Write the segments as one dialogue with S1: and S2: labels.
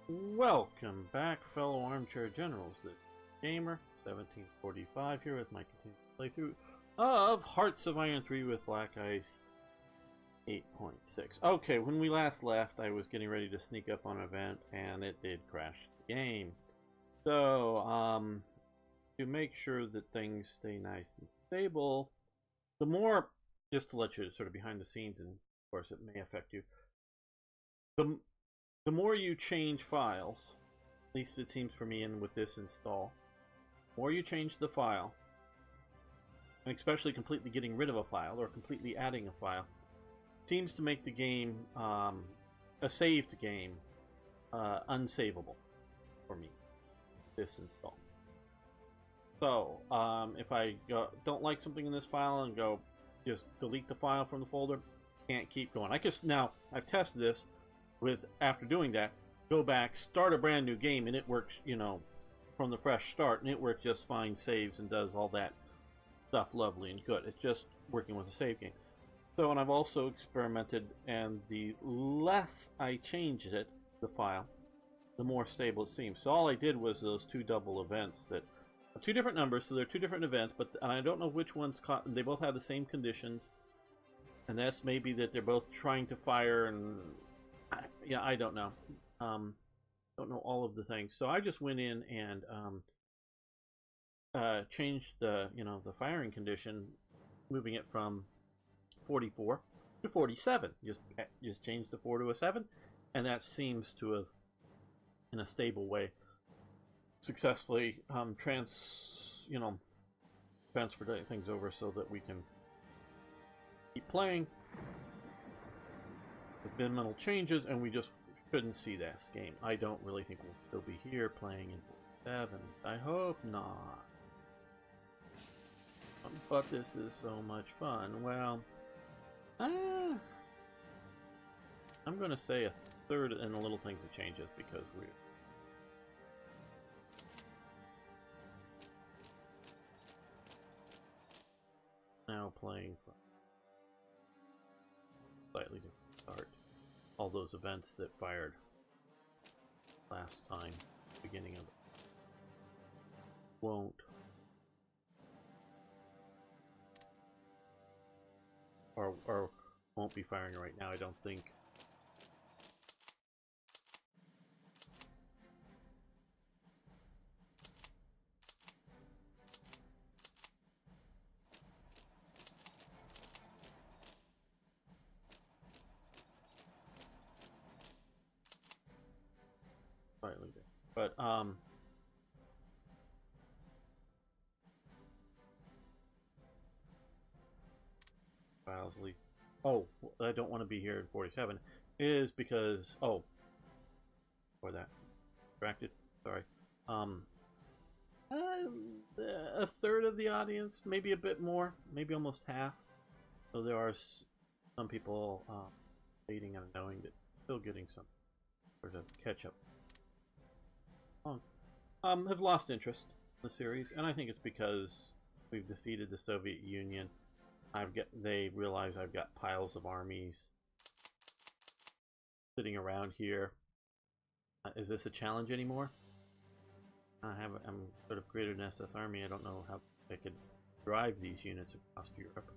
S1: Welcome back, fellow armchair generals. The gamer 1745 here with my continued playthrough of Hearts of Iron 3 with Black Ice 8.6. Okay, when we last left, I was getting ready to sneak up on an event, and it did crash the game. So, to make sure that things stay nice and stable, the more, just to let you sort of behind the scenes, and of course it may affect you, the more you change files, at least it seems for me and with this install, the more you change the file, and especially completely getting rid of a file or completely adding a file, seems to make the game, a saved game, unsavable for me, this install. So, if I don't like something in this file and go just delete the file from the folder, can't keep going. I just now, I've tested this with, after doing that, go back, start a brand new game, and it works, you know, from the fresh start, and it works just fine, saves and does all that stuff lovely and good. It's just working with a save game. So, and I've also experimented, and the less I change it, the file, the more stable it seems. So all I did was those two double events that are two different numbers, so they're two different events, but I don't know which one's caught. They both have the same conditions, and that's maybe that they're both trying to fire, and yeah, I don't know. Don't know all of the things. So I just went in and changed the the firing condition, moving it from 44 to 47. Just changed the 4 to a 7, and that seems to have, in a stable way, successfully transferred things over so that we can keep playing with minimal changes, and we just shouldn't see this game. I don't really think we'll still be here playing in 47s. I hope not. But this is so much fun. Well, I'm going to say a third and the little things that changes because we're now playing from slightly different start. All those events that fired last time, beginning of it, won't. Or won't be firing right now, I don't think. Slightly different. But files leak. Oh, I don't want to be here in 47 is because for that distracted. Sorry. A third of the audience, maybe a bit more, maybe almost half. So there are some people waiting and knowing that still getting some sort of catch up. Have lost interest in the series, and I think it's because we've defeated the Soviet Union. They realize I've got piles of armies sitting around here. Is this a challenge anymore? I'm sort of created an SS army. I don't know how I could drive these units across Europe,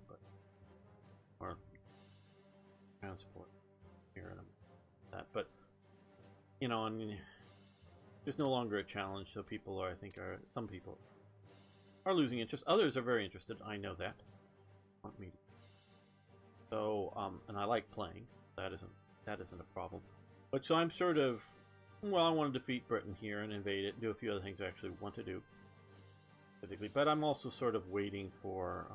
S1: or transport here and that. But you know, I mean, it's no longer a challenge. So people are, some people are losing interest. Others are very interested. I know that. Want me to. So and I like playing. That isn't a problem. But so I'm sort of, well, I want to defeat Britain here and invade it, do a few other things I actually want to do, particularly. But I'm also sort of waiting for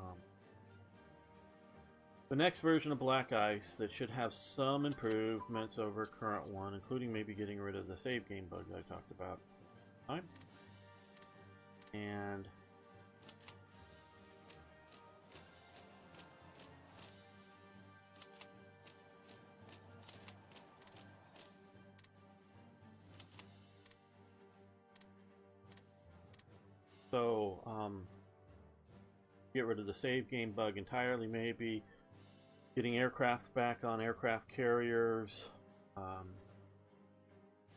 S1: the next version of Black Ice that should have some improvements over current one, including maybe getting rid of the save game bug that I talked about. And so, get rid of the save game bug entirely, maybe. Getting aircraft back on aircraft carriers.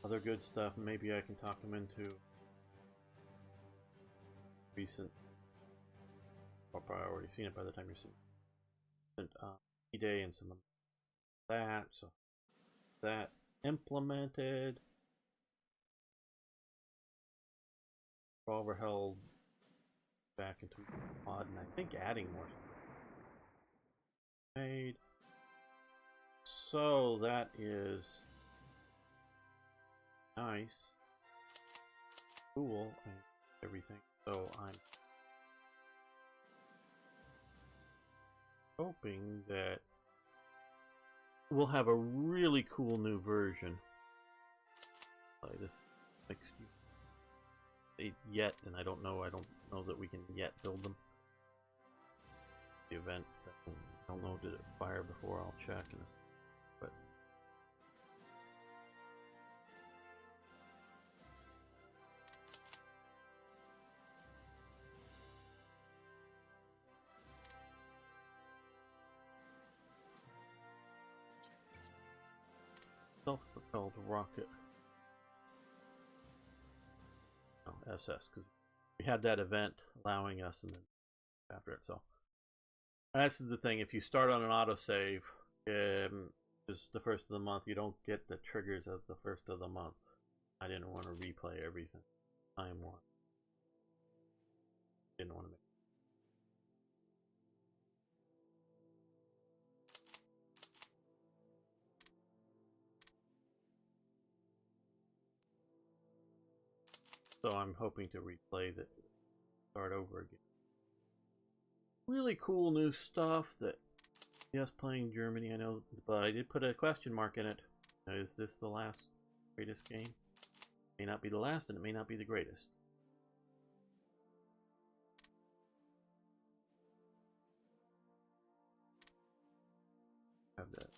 S1: other good stuff. Maybe I can talk them into recent. I'll probably already seen it by the time you're seeing E-Day and some of that. So that implemented. Overheld back into mod, and I think adding more made. So that is nice, cool, and everything. So I'm hoping that we'll have a really cool new version. Play this next yet, and I don't know that we can yet build them. The event, I don't know, did it fire before? I'll check in this, but self-propelled rocket. Oh, SS, because we had that event allowing us, and then after it. So that's the thing. If you start on an autosave, it's the first of the month. You don't get the triggers of the first of the month. I didn't want to replay everything. Time one. Didn't want to make. So I'm hoping to replay that, start over again. Really cool new stuff that, yes, playing Germany, I know, but I did put a question mark in it. Is this the last greatest game? It may not be the last, and it may not be the greatest. Have that.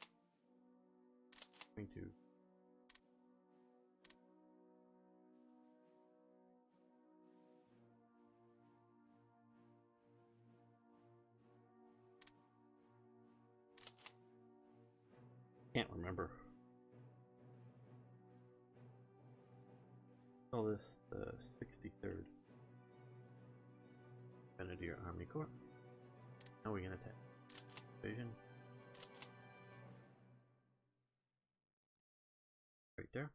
S1: Going to. Can't remember. Call this the 63rd Grenadier Army Corps. Now we're gonna attack. Division. Right there.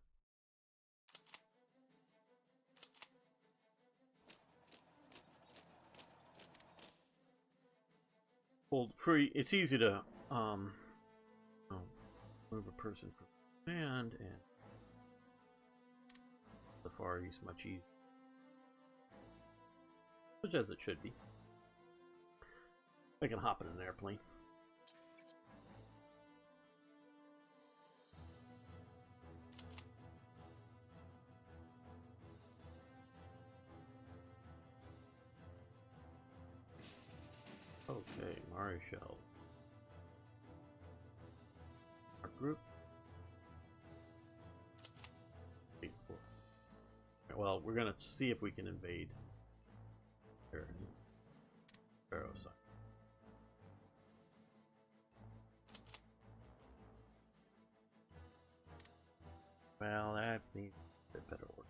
S1: Hold free. It's easy to move a person from command, and the Far East much easier, which as it should be. I can hop in an airplane. Okay, Maréchal. Our group. 8-4. Well, we're gonna see if we can invade their Pharaoh side. Well, that needs a bit better work.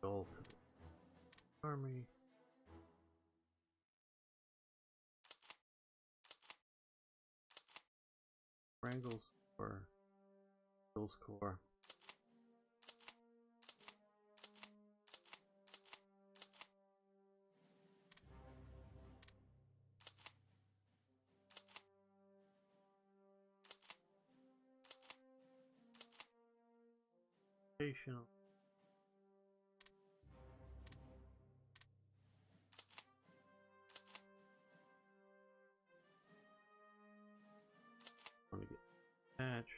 S1: Go to the army. Wrangles or Hills Corps. Educational. Want to get patched.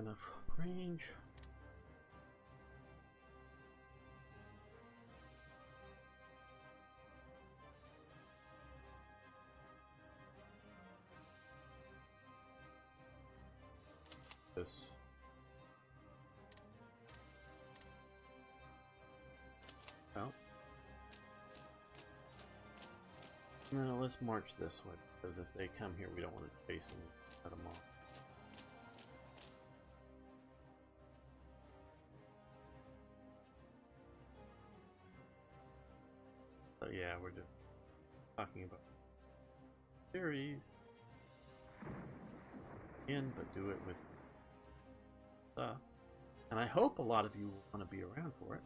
S1: enough range. This. Well. No, let's march this way, because if they come here, we don't want to chase them and cut them off. So yeah, we're just talking about series again, but do it with stuff. And I hope a lot of you want to be around for it.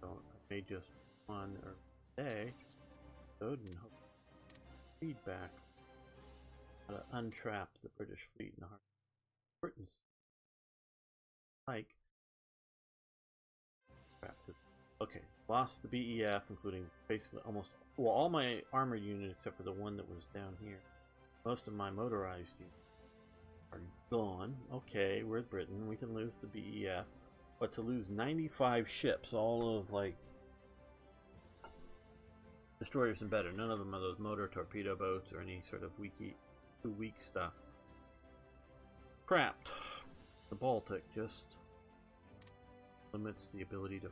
S1: So I may just one or day and hope feedback how to untrap the British fleet in the heart of Britain's like. Okay, lost the BEF, including basically almost, well, all my armor units except for the one that was down here. Most of my motorized units are gone. Okay, we're Britain. We can lose the BEF. But to lose 95 ships, all of, like, destroyers and better. None of them are those motor torpedo boats or any sort of weak stuff. Crap. The Baltic just limits the ability to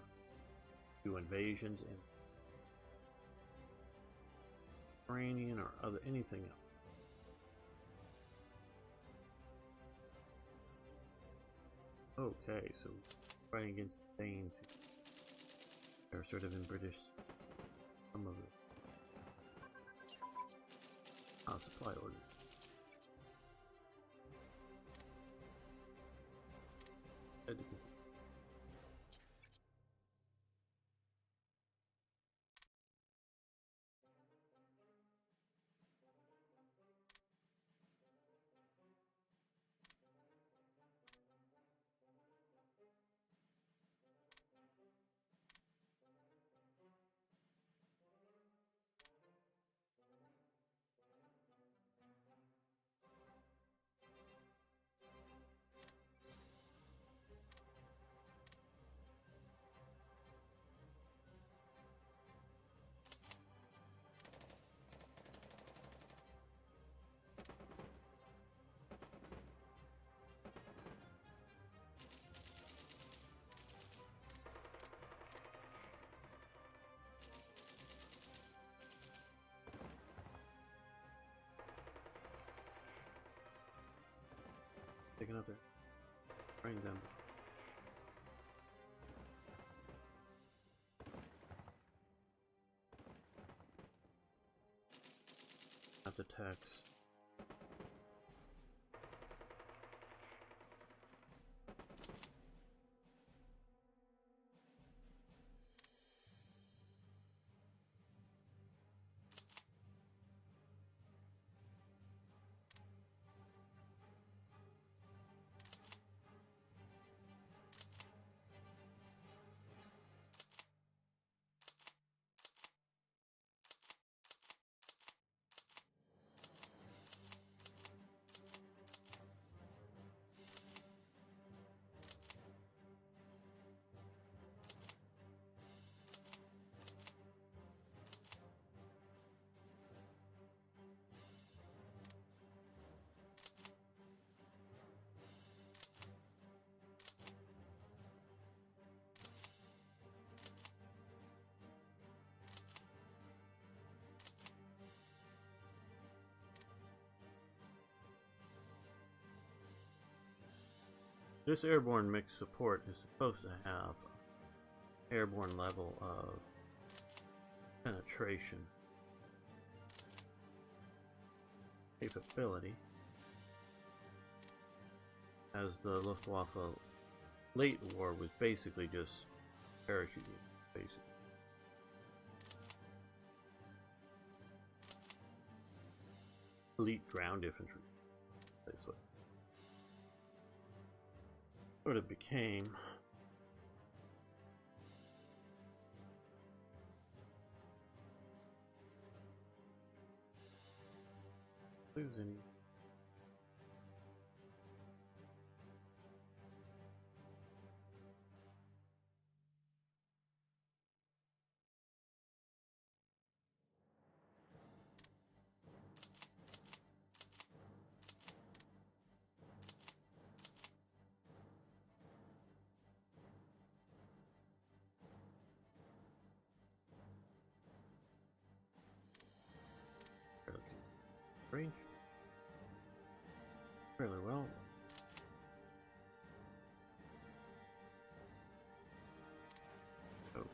S1: do invasions in Mediterranean or anything else. Okay, so fighting against the Danes. They're sort of in British. Some of it. Supply order. Taking up there. Bring them. At the text. This airborne mix support is supposed to have airborne level of penetration capability, as the Luftwaffe late war was basically just parachuting, basically. Elite ground infantry, basically. Sort of became lose any. Range fairly well. Okay.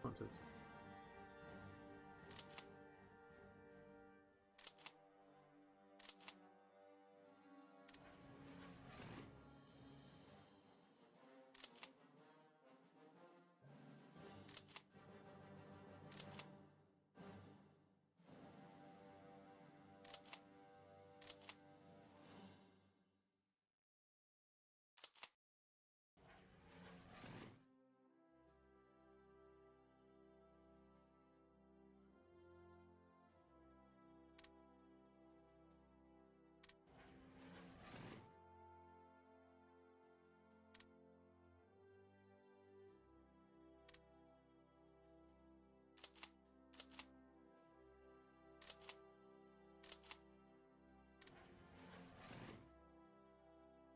S1: Wanted.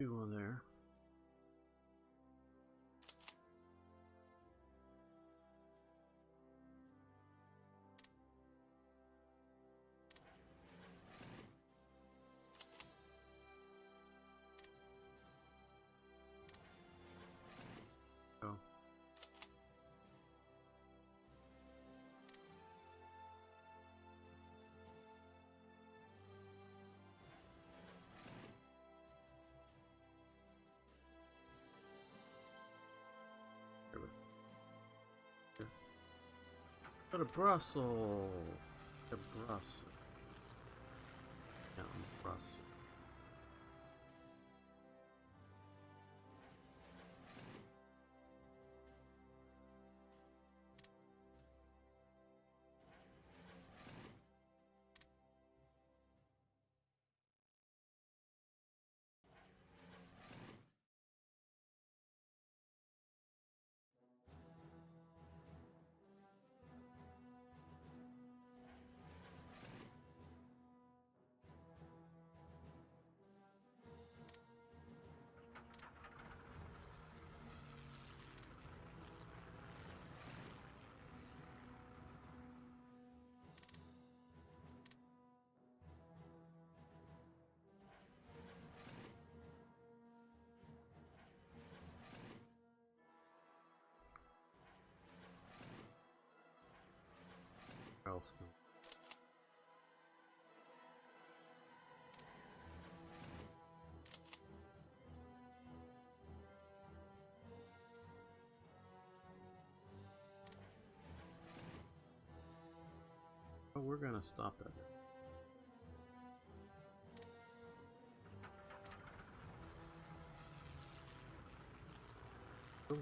S1: Two on there. Oh. There we go. Go to Brussels. To Brussels. Down Brussels. Else. Oh, we're gonna stop that. Ooh.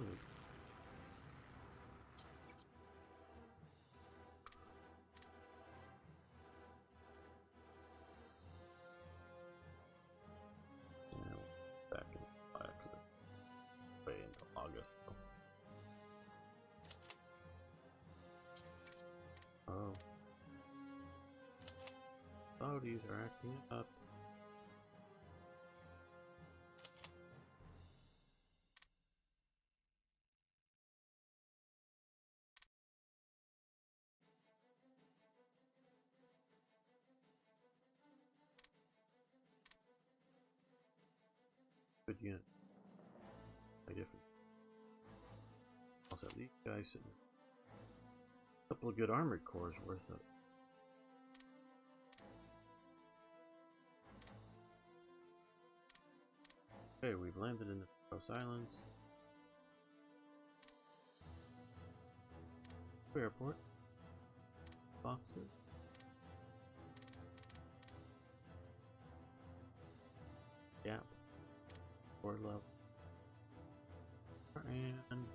S1: Back in way into August. Oh. Saudis are acting up. Good unit. I different. Also, these guys sitting. A couple of good armored cores worth it. Okay, we've landed in the Faroe Islands. Airport. Boxes. gap or level. And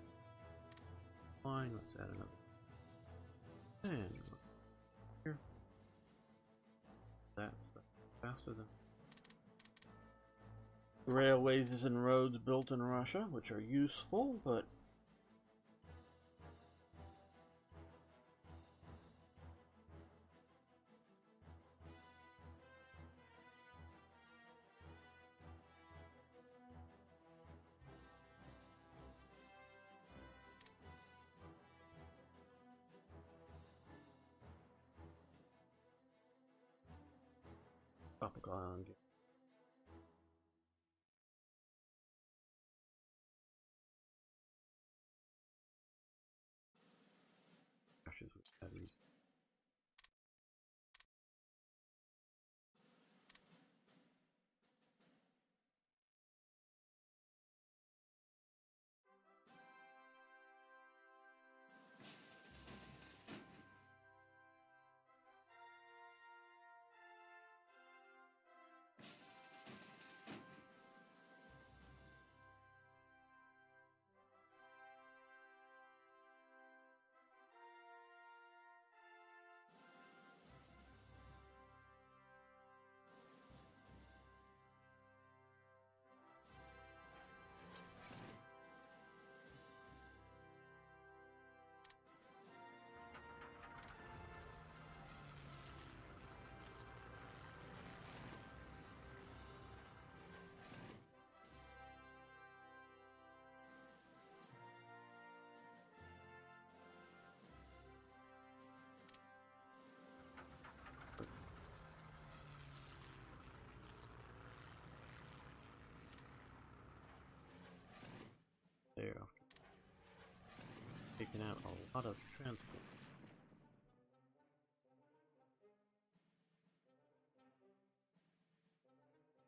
S1: line, let's add another 10 here. That's faster than railways and roads built in Russia, which are useful, but tropical island. Crashes with batteries. There, after taking out a lot of transport.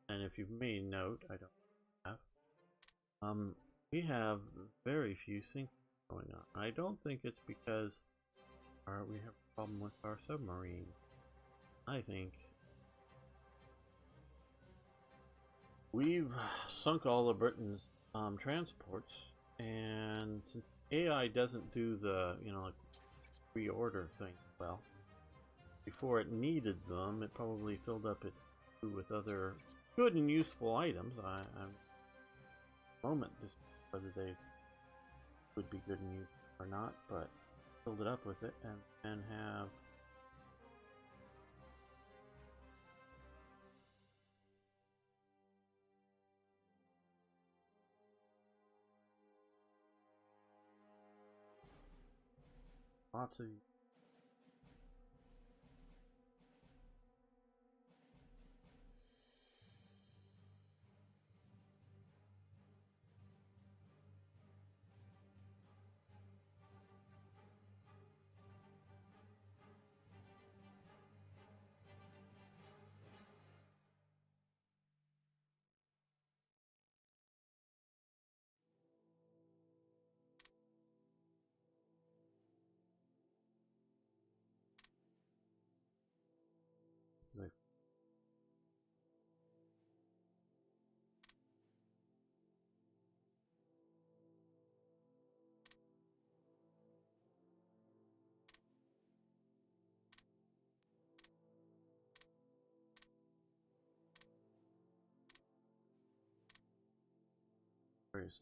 S1: And if you've made note, I don't have. We have very few syncs going on. I don't think it's because we have a problem with our submarine. I think we've sunk all of Britain's transports, and since AI doesn't do the like reorder thing well, before it needed them, it probably filled up its queue with other good and useful items. I'm moment just whether they would be good and useful or not, but filled it up with it and have lots of like various.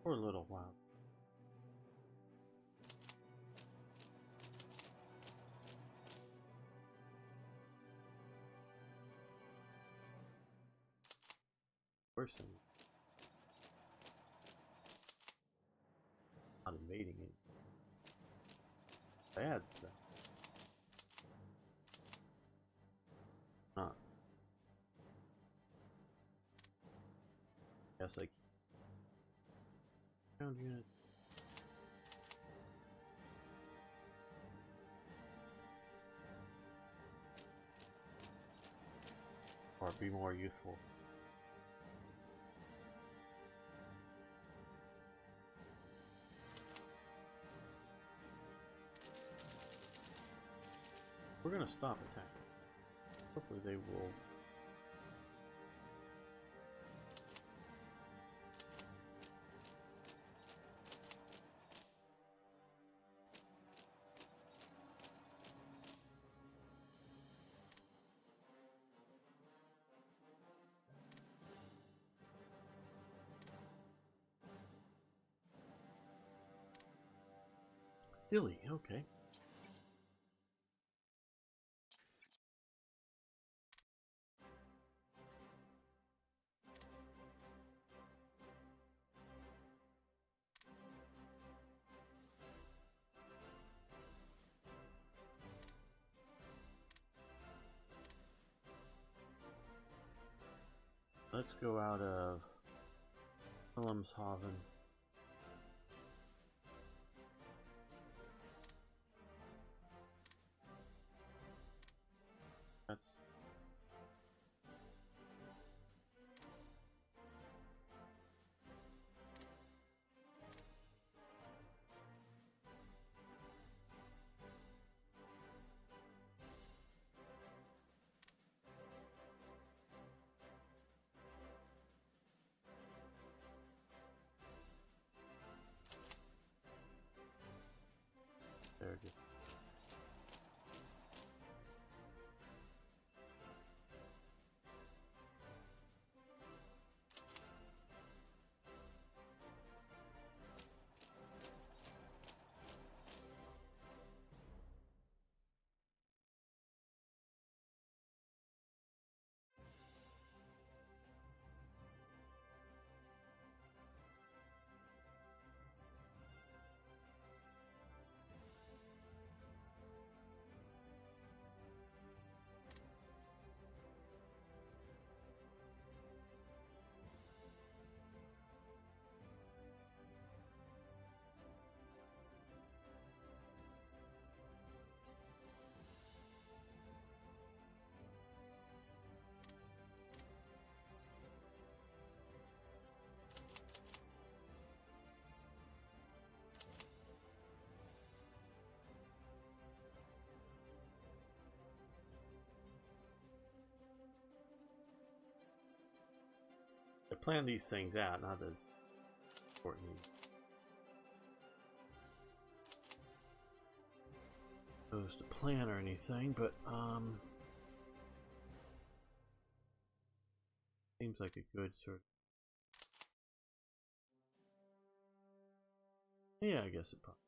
S1: For a little while. Person not invading it. bad stuff. Not. Guess I keep ground unit. Or be more useful. We're gonna stop attacking. Hopefully they will. Dilly, okay. Let's go out of Wilhelmshaven. That's very good. I plan these things out, not as important to plan or anything, but seems like a good sort of, yeah, I guess it probably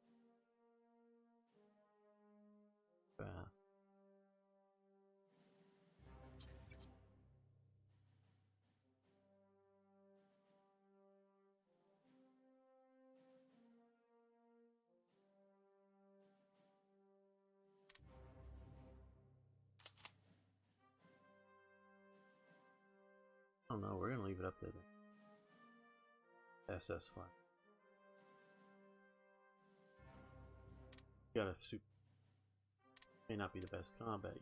S1: fast. I don't know, we're gonna leave it up to the SS flag. Got a super, may not be the best combat.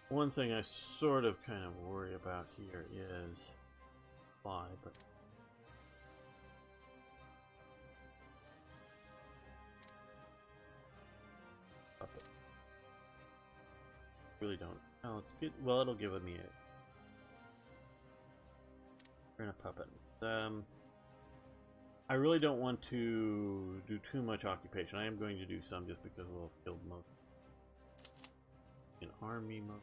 S1: One thing I sort of kind of worry about here is fly, but up it. Really don't. Oh, it's good. Well, it'll give me a. We're gonna puppet. I really don't want to do too much occupation. I am going to do some just because we'll have killed most. in army mode.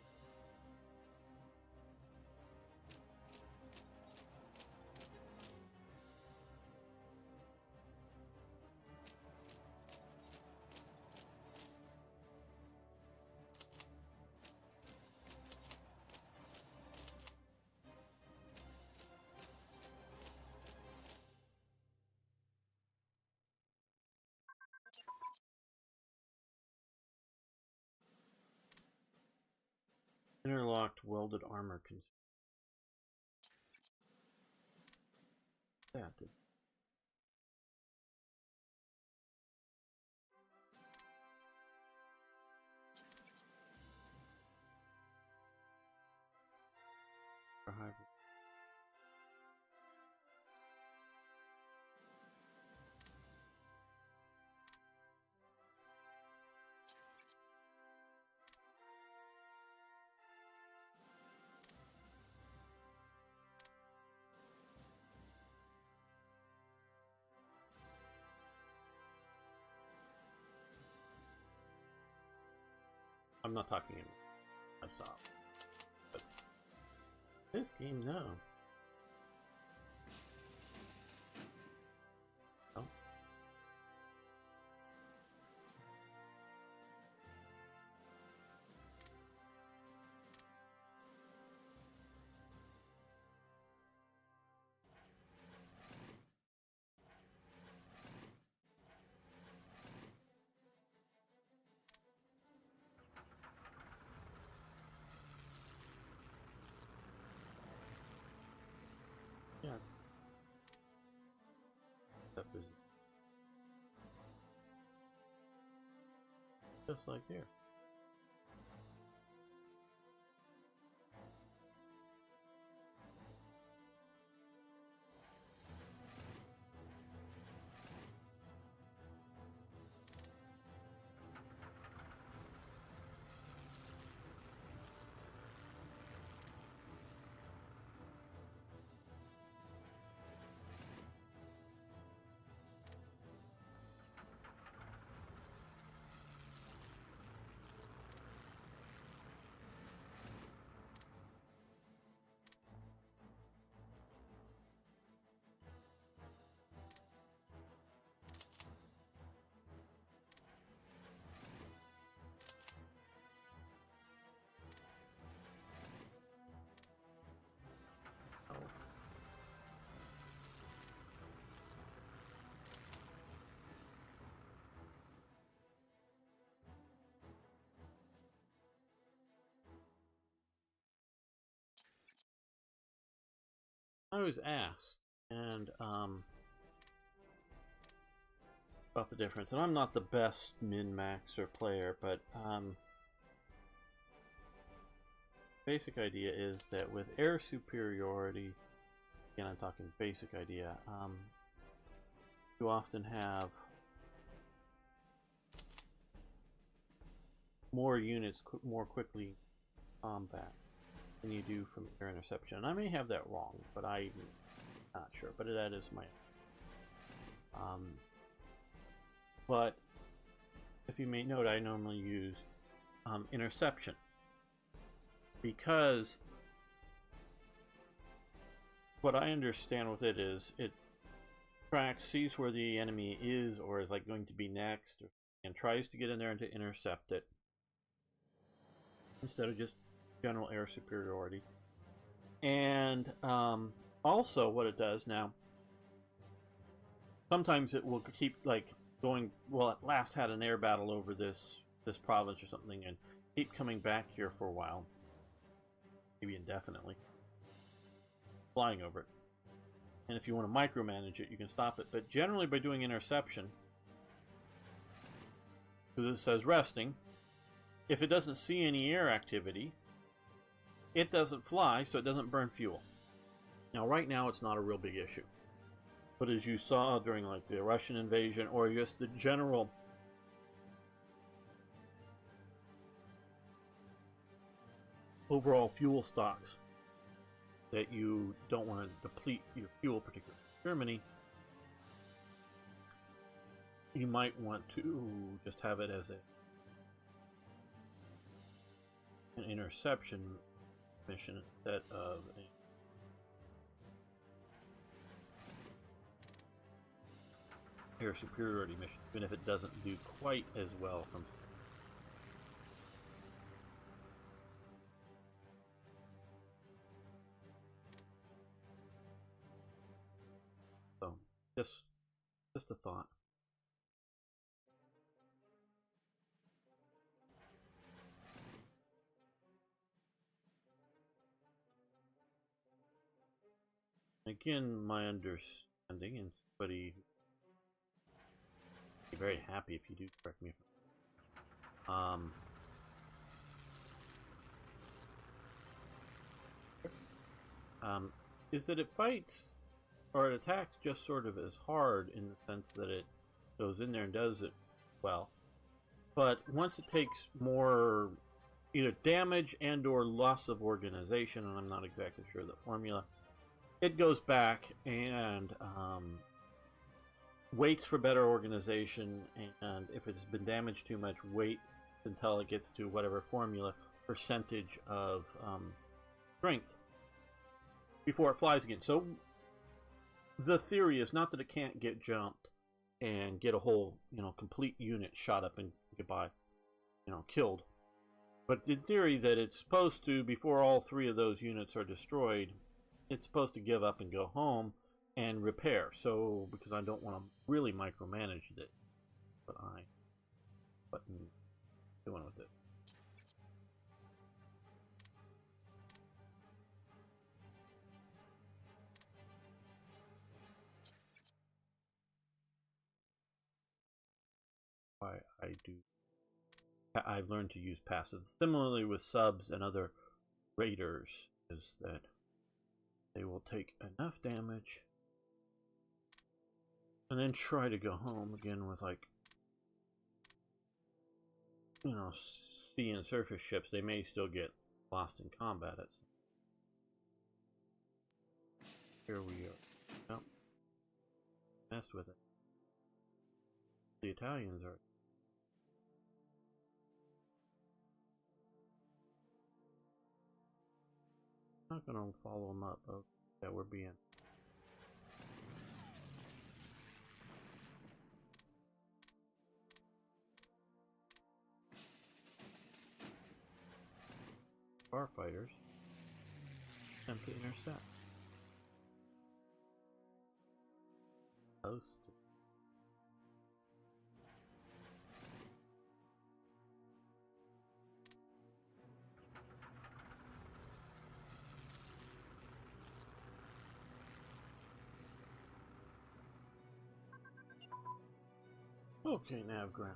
S1: Interlocked welded armor that did. I'm not talking in myself, but this game, no. Oh. Yeah, it's that busy. Just like here. I was asked, and about the difference, and I'm not the best min-maxer player, but basic idea is that with air superiority, again I'm talking basic idea, you often have more units more quickly combat than you do from air interception. And I may have that wrong, but I'm not sure. But that is my. But if you may note, I normally use interception because what I understand with it is it tracks, sees where the enemy is or is like going to be next, and tries to get in there and to intercept it instead of just general air superiority. And also what it does now, sometimes it will keep like going, well, at last had an air battle over this province or something, and keep coming back here for a while, maybe indefinitely, flying over it. And if you want to micromanage it, you can stop it. But generally by doing interception, because it says resting, if it doesn't see any air activity, it doesn't fly, so it doesn't burn fuel. Now, right now, it's not a real big issue. But as you saw during like the Russian invasion, or just the general overall fuel stocks, that you don't want to deplete your fuel, particularly in Germany, you might want to just have it as a an interception mission instead of a air superiority mission, even if it doesn't do quite as well from. So, just a thought. Again, my understanding, and somebody be very happy if you do correct me. Is that it fights or it attacks just sort of as hard in the sense that it goes in there and does it well, but once it takes more either damage and or loss of organization, and I'm not exactly sure the formula, it goes back and waits for better organization, and if it's been damaged too much, wait until it gets to whatever formula percentage of strength before it flies again. So the theory is not that it can't get jumped and get a whole, complete unit shot up and goodbye, killed. But in theory that it's supposed to, before all three of those units are destroyed, it's supposed to give up and go home and repair. So, because I don't want to really micromanage it, but I'm doing with it. I've learned to use passive. Similarly with subs and other raiders, is that they will take enough damage and then try to go home again with, like, sea and surface ships. They may still get lost in combat. Here we are. Nope. Messed with it. The Italians are. Not gonna follow them up. Oh, yeah, we're being. Starfighters attempt to intercept. Host. Okay, nav ground.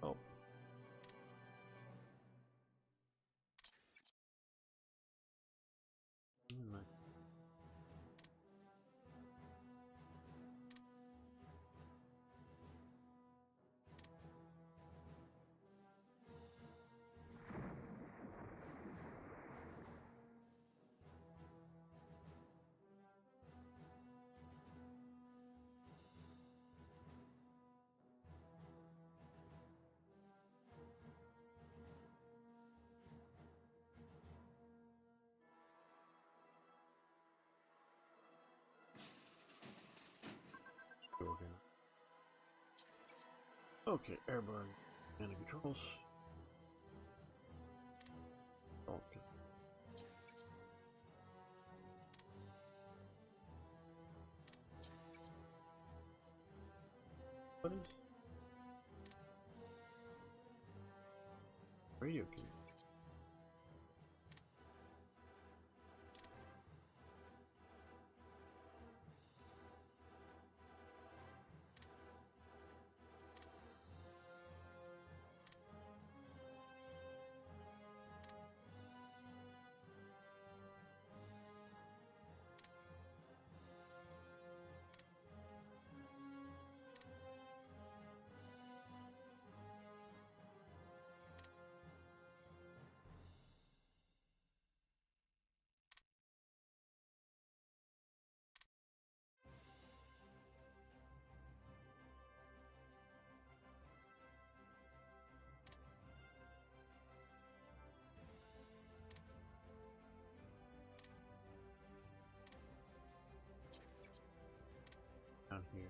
S1: Oh. Okay, airborne command and controls. Okay. What is radio key? here.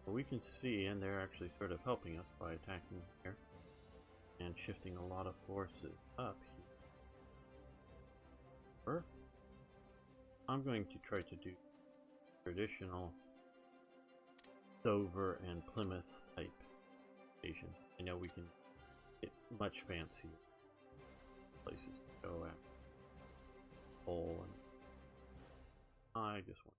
S1: We can see, and they're actually sort of helping us by attacking here and shifting a lot of forces up here. I'm going to try to do traditional Dover and Plymouth type station. I know we can get much fancier places to go at. Pole and I just want.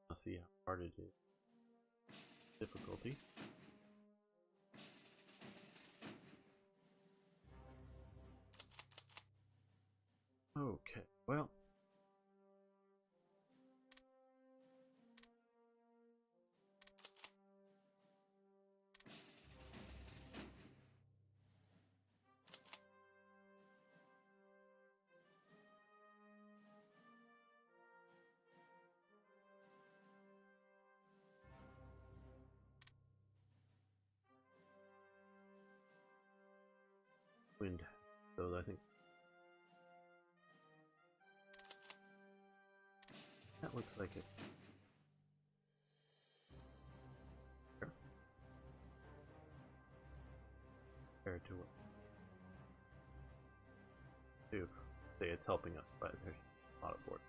S1: I'll see how hard it is. Difficulty. Okay, well. Wind, so I think that looks like it. Sure. Compared to what? To say it's helping us, but there's a lot of work.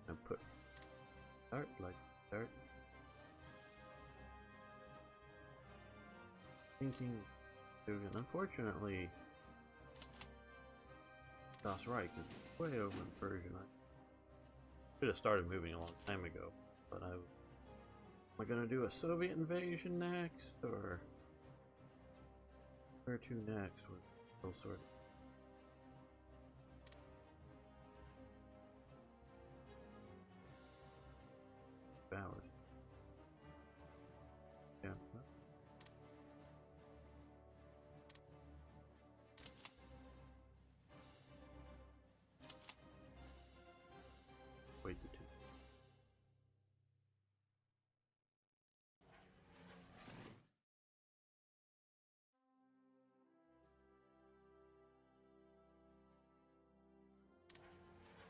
S1: And put start like start. Thinking, and unfortunately, Das Reich is way over in Persian. I should have started moving a long time ago, but am I gonna do a Soviet invasion next, or where to next? We're still sort of. Ballard. Yeah. Wait the two.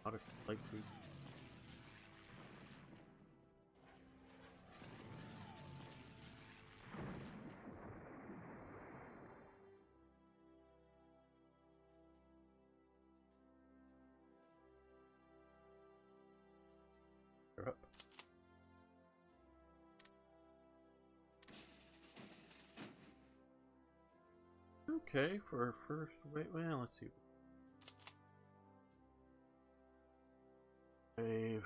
S1: Not a light creep. They're up. Okay, for our first wave, well, let's see. Wave,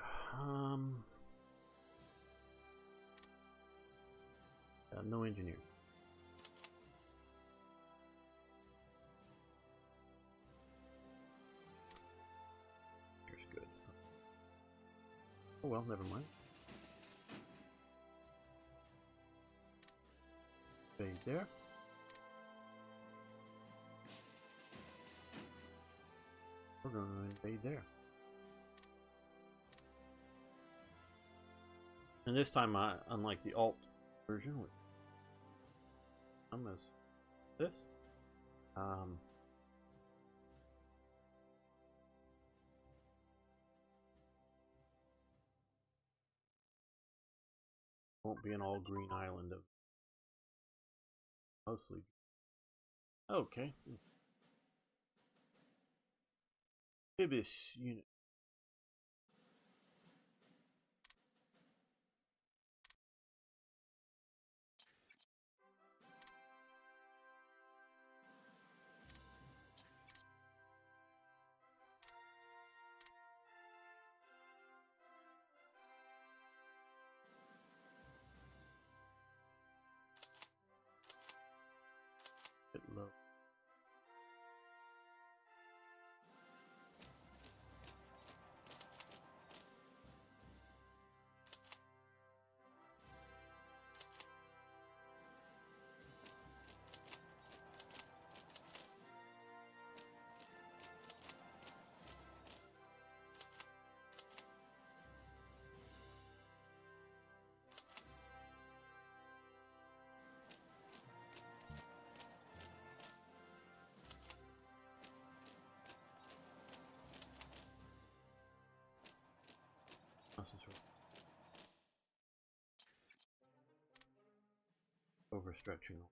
S1: no engineer. Here's good. Oh well, never mind. Stay there. We're going to invade there. And this time, unlike the alt version, which as this, won't be an all green island of mostly. Okay. Ibis unit. Bit low. Concentrate. Overstretching.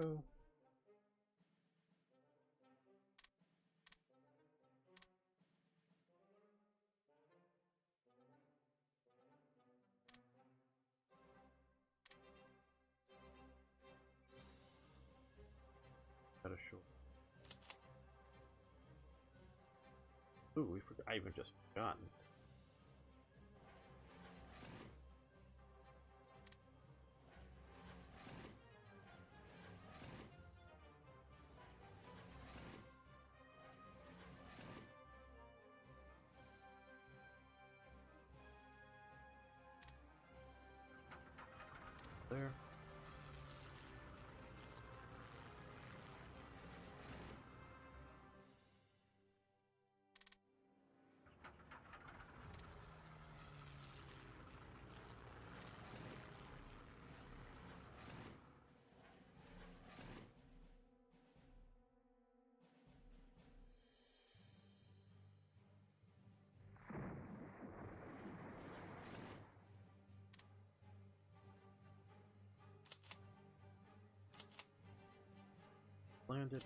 S1: Oh. Got a short. Ooh, we forgot. I even just forgotten. There. Landed.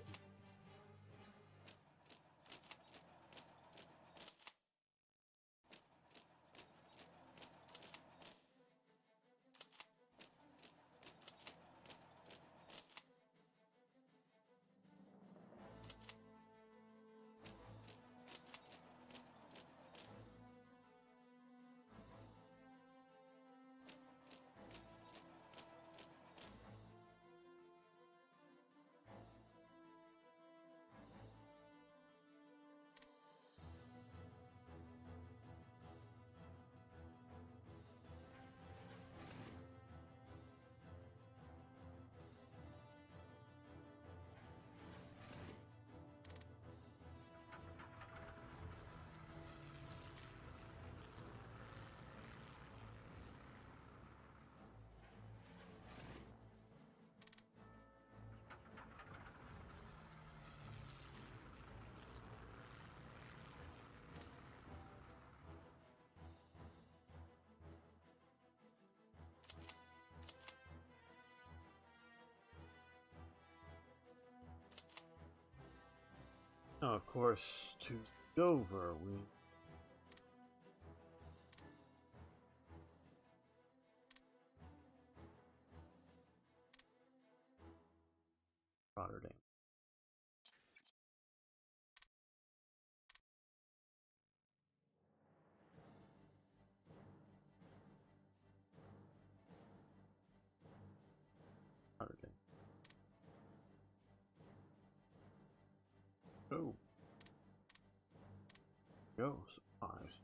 S1: Now, of course, to Dover, we Rotterdam. Rotterdam. Oh. Go, surprise.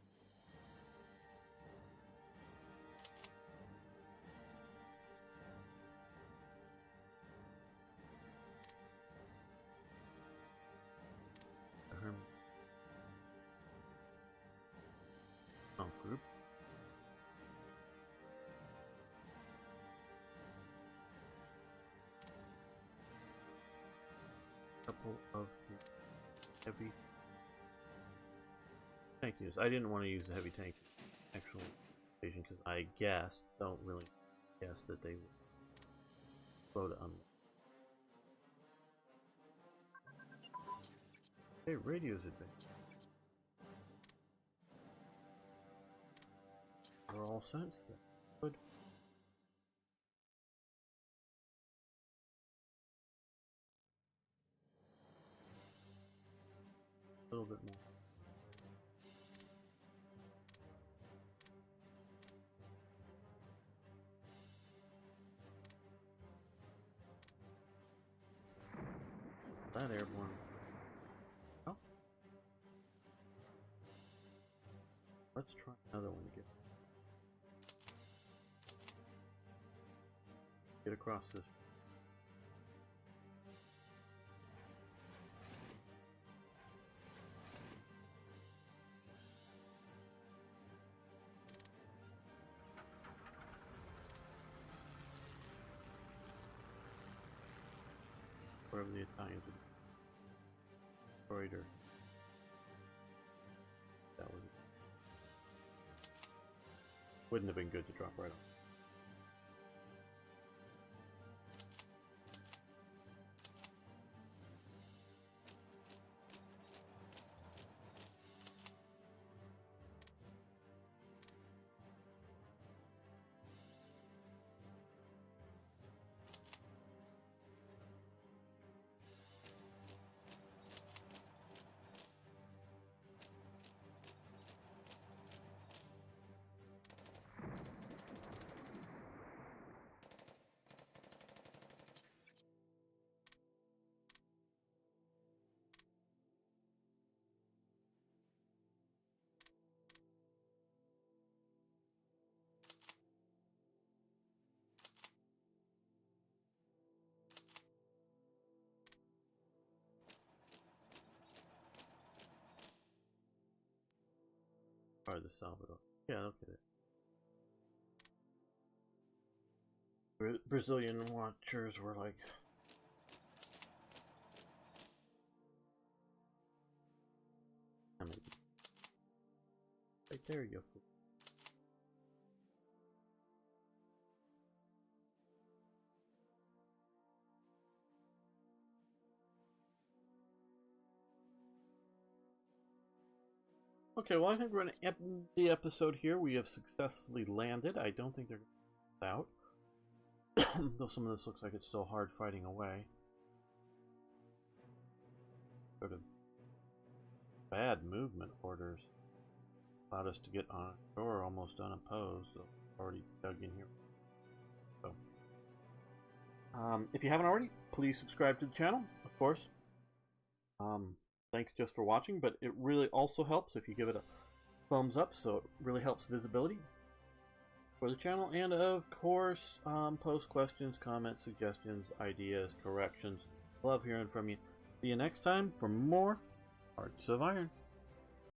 S1: Group. Couple of the heavy tank use. I didn't want to use the heavy tank actual station because I don't really guess that they would slow to unload. Hey, radio's advanced. We're all sensed then. Good. A little bit more. That airborne. Oh. Let's try another one again. Get across this. Wherever the Italians would destroyed her. Wouldn't have been good to drop right off. Or the Salvador. Yeah, look at it. Brazilian watchers were like, I mean, right there you go. Okay, well, I think we're going to end the episode here. We have successfully landed. I don't think they're out. Though some of this looks like it's still hard fighting away. Sort of bad movement orders allowed us to get on shore almost unopposed. So already dug in here. So, if you haven't already, please subscribe to the channel, of course. Thanks just for watching, but it really also helps if you give it a thumbs up, so it really helps visibility for the channel. And of course, post questions, comments, suggestions, ideas, corrections. Love hearing from you. See you next time for more Hearts of Iron.